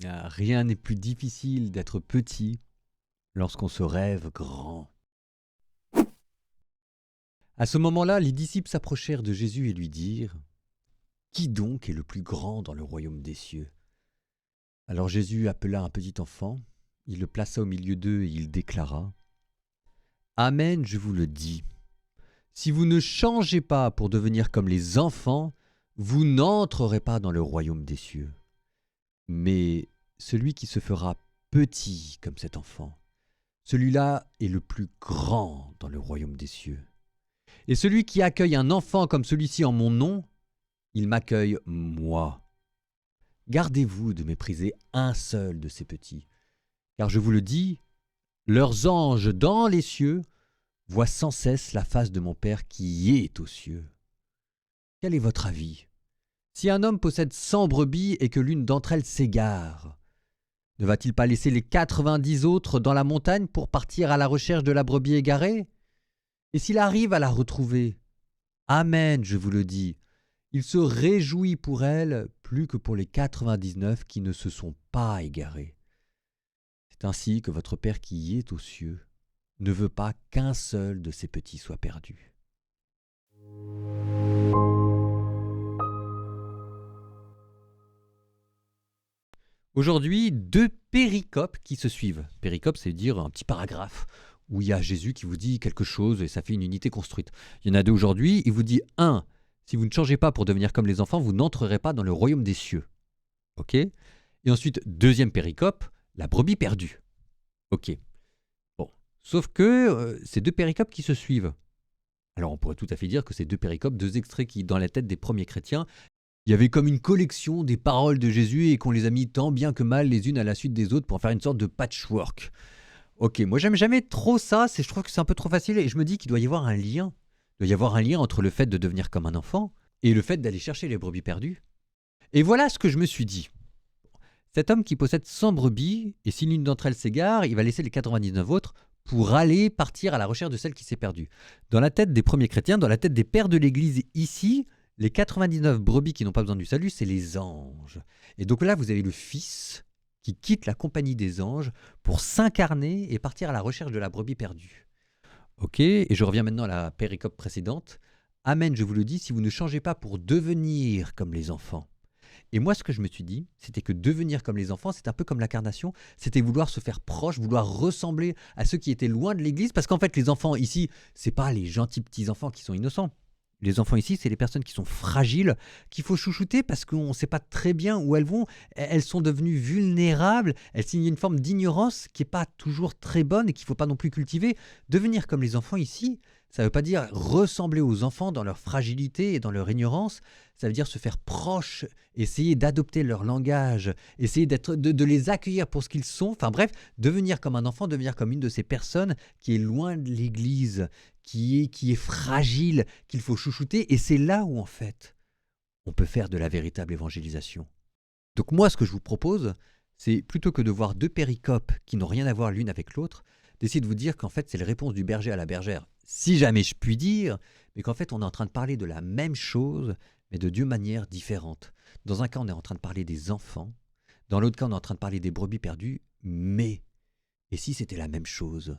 Rien n'est plus difficile d'être petit lorsqu'on se rêve grand. À ce moment-là, les disciples s'approchèrent de Jésus et lui dirent : « Qui donc est le plus grand dans le royaume des cieux ?» Alors Jésus appela un petit enfant, il le plaça au milieu d'eux et il déclara : « Amen, je vous le dis, si vous ne changez pas pour devenir comme les enfants, vous n'entrerez pas dans le royaume des cieux. Mais celui qui se fera petit comme cet enfant, celui-là est le plus grand dans le royaume des cieux. Et celui qui accueille un enfant comme celui-ci en mon nom, il m'accueille moi. Gardez-vous de mépriser un seul de ces petits, car je vous le dis, leurs anges dans les cieux voient sans cesse la face de mon Père qui est aux cieux. Quel est votre avis ? Si un homme possède 100 brebis et que l'une d'entre elles s'égare, ne va-t-il pas laisser les 90 autres dans la montagne pour partir à la recherche de la brebis égarée ? Et s'il arrive à la retrouver, amen, je vous le dis, il se réjouit pour elle plus que pour les 99 qui ne se sont pas égarés. C'est ainsi que votre Père qui est aux cieux ne veut pas qu'un seul de ses petits soit perdu. Aujourd'hui, deux péricopes qui se suivent. Péricope, c'est dire un petit paragraphe où il y a Jésus qui vous dit quelque chose et ça fait une unité construite. Il y en a deux aujourd'hui, il vous dit 1. Si vous ne changez pas pour devenir comme les enfants, vous n'entrerez pas dans le royaume des cieux. Ok ? Et ensuite, deuxième péricope, la brebis perdue. Ok. Bon. Sauf que c'est deux péricopes qui se suivent. Alors on pourrait tout à fait dire que c'est deux péricopes, deux extraits qui, dans la tête des premiers chrétiens, il y avait comme une collection des paroles de Jésus et qu'on les a mis tant bien que mal les unes à la suite des autres pour en faire une sorte de patchwork. Ok, moi j'aime jamais trop ça, je trouve que c'est un peu trop facile et je me dis qu'il doit y avoir un lien. Il doit y avoir un lien entre le fait de devenir comme un enfant et le fait d'aller chercher les brebis perdues. Et voilà ce que je me suis dit. Cet homme qui possède 100 brebis, et si l'une d'entre elles s'égare, il va laisser les 99 autres pour aller partir à la recherche de celle qui s'est perdue. Dans la tête des premiers chrétiens, dans la tête des pères de l'Église ici, les 99 brebis qui n'ont pas besoin du salut, c'est les anges. Et donc là, vous avez le Fils qui quitte la compagnie des anges pour s'incarner et partir à la recherche de la brebis perdue. Ok, et je reviens maintenant à la péricope précédente. Amen, je vous le dis, si vous ne changez pas pour devenir comme les enfants. Et moi, ce que je me suis dit, c'était que devenir comme les enfants, c'est un peu comme l'incarnation, c'était vouloir se faire proche, vouloir ressembler à ceux qui étaient loin de l'Église, parce qu'en fait, les enfants ici, c'est pas les gentils petits-enfants qui sont innocents. Les enfants ici, c'est les personnes qui sont fragiles, qu'il faut chouchouter parce qu'on ne sait pas très bien où elles vont. Elles sont devenues vulnérables, elles signent une forme d'ignorance qui n'est pas toujours très bonne et qu'il ne faut pas non plus cultiver. Devenir comme les enfants ici, ça ne veut pas dire ressembler aux enfants dans leur fragilité et dans leur ignorance, ça veut dire se faire proche, essayer d'adopter leur langage, essayer de les accueillir pour ce qu'ils sont. Enfin bref, devenir comme un enfant, devenir comme une de ces personnes qui est loin de l'Église, qui est fragile, qu'il faut chouchouter. Et c'est là où en fait, on peut faire de la véritable évangélisation. Donc moi, ce que je vous propose, c'est plutôt que de voir deux péricopes qui n'ont rien à voir l'une avec l'autre, d'essayer de vous dire qu'en fait, c'est la réponse du berger à la bergère, si jamais je puis dire, mais qu'en fait, on est en train de parler de la même chose, mais de deux manières différentes. Dans un cas, on est en train de parler des enfants, dans l'autre cas, on est en train de parler des brebis perdues, mais et si c'était la même chose ?